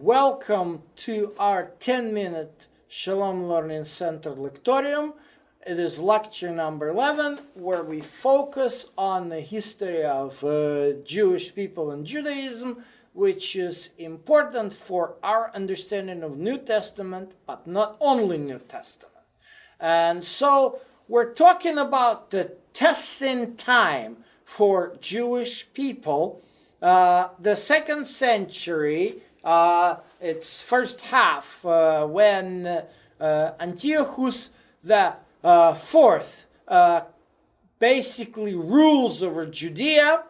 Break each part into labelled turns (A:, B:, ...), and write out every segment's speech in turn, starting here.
A: Welcome to our 10-minute Shalom Learning Center Lectorium. It is lecture number 11, where we focus on the history of Jewish people and Judaism, which is important for our understanding of New Testament, but not only New Testament. And so we're talking about the testing time for Jewish people. The second century, its first half, when Antiochus the fourth basically rules over Judea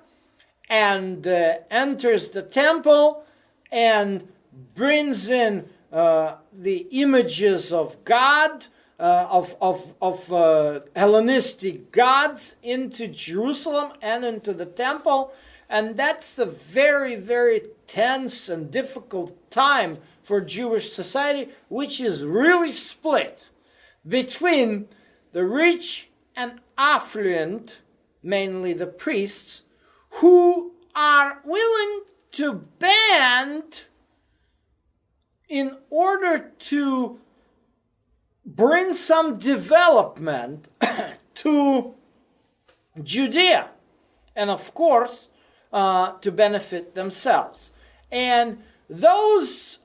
A: and enters the temple and brings in the images of God, of Hellenistic gods into Jerusalem and into the temple. And that's the very, very tense and difficult time for Jewish society, which is really split between the rich and affluent, mainly the priests, who are willing to bend in order to bring some development to Judea, and of course, to benefit themselves. And those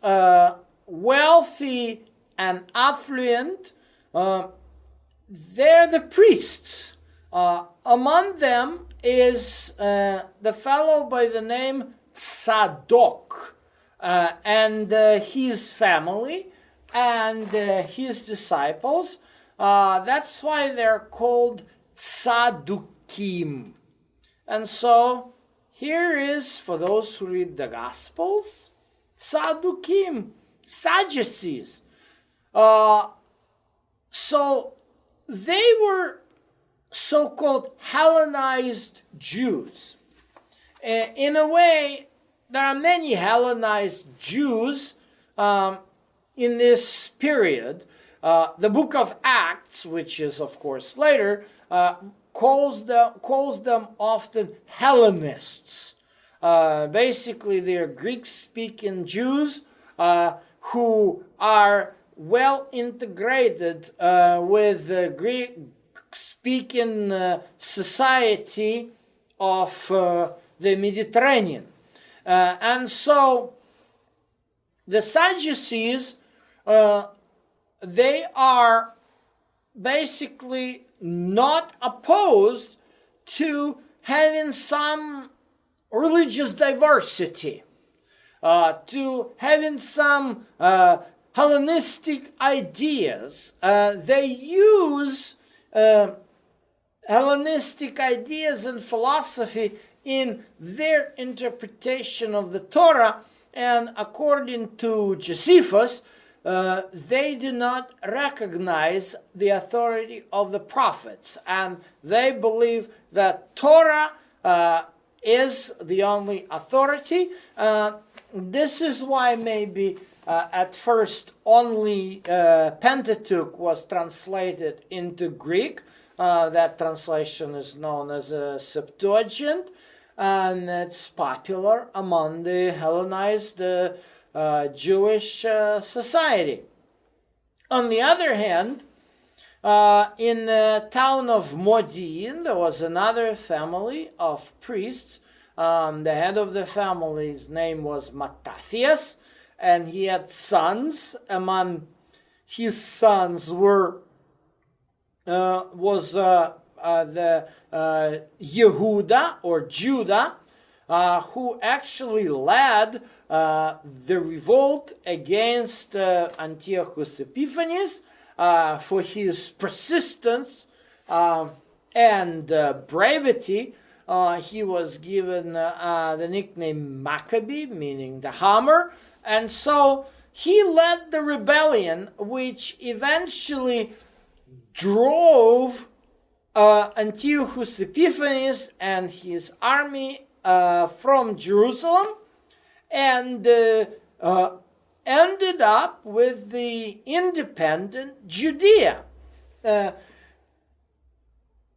A: wealthy and affluent, they're the priests. Among them is the fellow by the name Tzadok, and his family and his disciples. That's why they're called Tzadukim. And so here is, for those who read the Gospels, Tzadukim, Sadducees. So they were so-called Hellenized Jews. In a way, there are many Hellenized Jews in this period. The book of Acts, which is of course later, calls them often Hellenists. Basically, they're Greek-speaking Jews who are well integrated with the Greek-speaking society of the Mediterranean. And so the Sadducees, they are basically not opposed to having some religious diversity, to having some Hellenistic ideas. They use Hellenistic ideas and philosophy in their interpretation of the Torah, and according to Josephus, they do not recognize the authority of the prophets, and they believe that Torah is the only authority. This is why maybe at first only Pentateuch was translated into Greek. That translation is known as a Septuagint, and it's popular among the Hellenized Jewish society. On the other hand, in the town of Modi'in, there was another family of priests. The head of the family's name was Mattathias, and he had sons. Among his sons was the Yehuda or Judah, who actually led the revolt against Antiochus Epiphanes for his persistence and brevity. He was given the nickname Maccabee, meaning the hammer, and so he led the rebellion, which eventually drove Antiochus Epiphanes and his army from Jerusalem, and ended up with the independent Judea.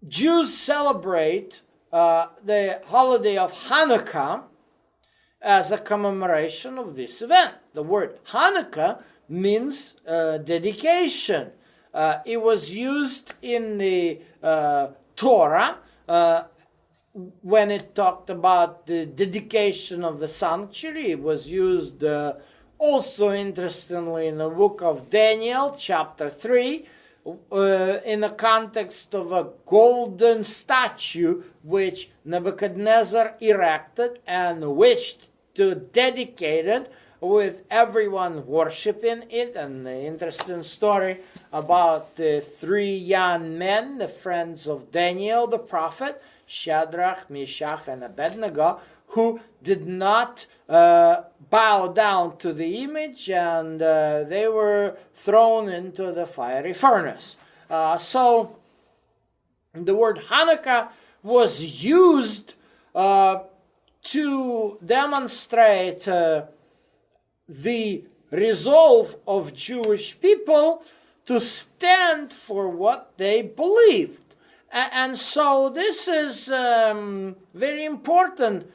A: Jews celebrate the holiday of Hanukkah as a commemoration of this event. The word Hanukkah means dedication. It was used in the Torah when it talked about the dedication of the sanctuary. It was used also, interestingly, in the book of Daniel, chapter 3, in the context of a golden statue which Nebuchadnezzar erected and wished to dedicate it, with everyone worshiping it. And the interesting story about the three young men, the friends of Daniel the prophet, Shadrach, Meshach, and Abednego, who did not bow down to the image, and they were thrown into the fiery furnace. So the word Hanukkah was used to demonstrate the resolve of Jewish people to stand for what they believed. And so this is very important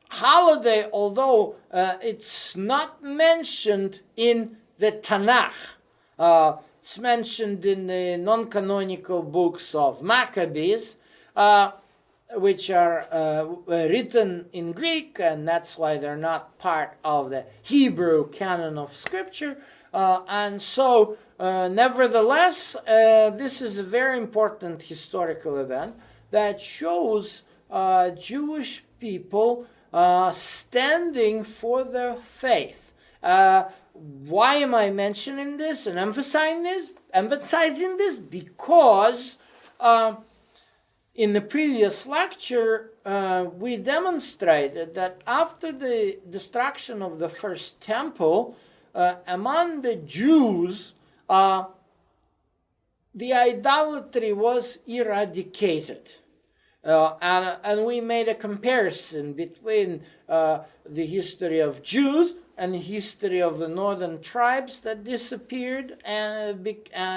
A: holiday, although it's not mentioned in the Tanakh. It's mentioned in the non-canonical books of Maccabees, which are written in Greek, and that's why they're not part of the Hebrew canon of Scripture. And so, nevertheless, this is a very important historical event that shows Jewish people standing for their faith. Why am I mentioning this and emphasizing this? Because in the previous lecture, we demonstrated that after the destruction of the first temple, among the Jews, the idolatry was eradicated. And we made a comparison between the history of Jews and the history of the northern tribes that disappeared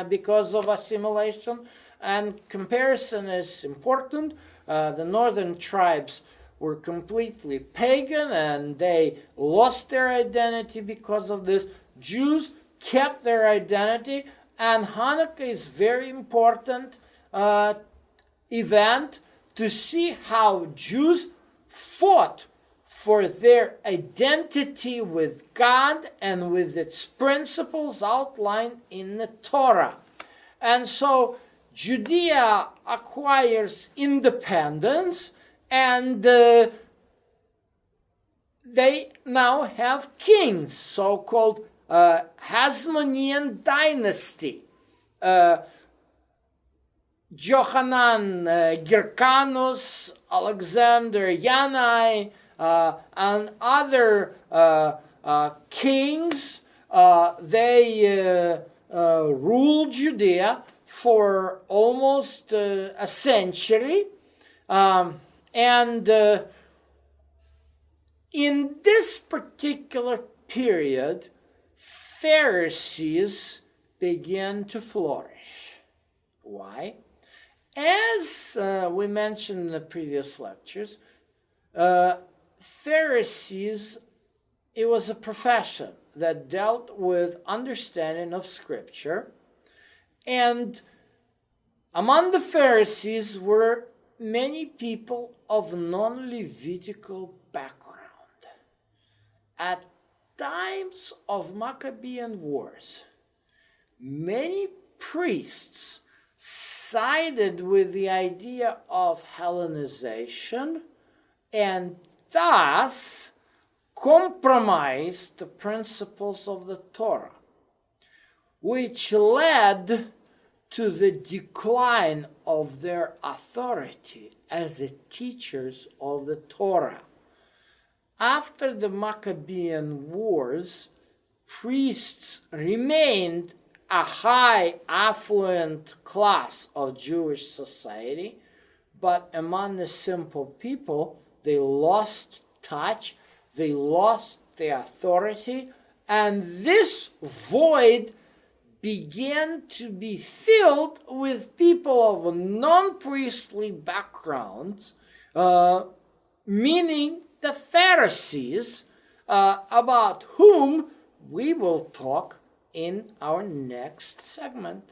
A: because of assimilation. And comparison is important. The northern tribes were completely pagan and they lost their identity because of this. Jews kept their identity, and Hanukkah is very important event to see how Jews fought for their identity with God and with its principles outlined in the Torah. And so Judea acquires independence, and they now have kings, so-called Hasmonean dynasty. Johanan Hyrcanus, Alexander Yanai, and other kings, they ruled Judea for almost a century. And in this particular period, Pharisees began to flourish. Why? As we mentioned in the previous lectures, Pharisees, it was a profession that dealt with understanding of Scripture, and among the Pharisees were many people of non-Levitical background. At times of Maccabean wars, many priests sided with the idea of Hellenization and thus compromised the principles of the Torah, which led to the decline of their authority as the teachers of the Torah. After the Maccabean Wars, priests remained a high, affluent class of Jewish society, but among the simple people, they lost touch, they lost their authority, and this void began to be filled with people of non-priestly backgrounds, meaning the Pharisees, about whom we will talk in our next segment.